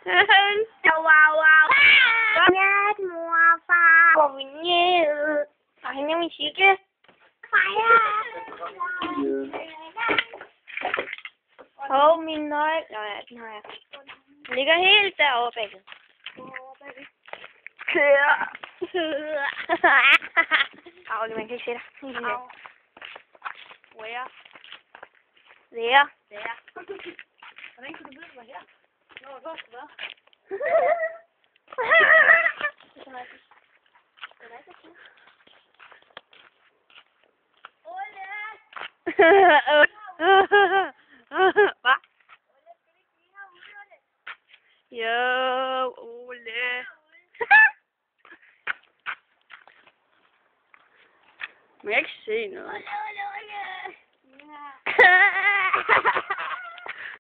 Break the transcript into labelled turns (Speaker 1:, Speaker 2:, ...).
Speaker 1: Wow, wow. Nhát mua pha. Còn mình nghe. Phải nghe mình xí kia. Phải à. Min nøgle. Nå ja, den har jeg. Den ligger helt derovre bagved. Kør. Au, man kan ikke se dig. Au. Where? There. Der. Hvordan kan du vide, hvor her? Nå, hvor skal det være? Det kan jeg ikke. Det er ikke det. Hvad? Jo, Ole. Man kan ikke se noget.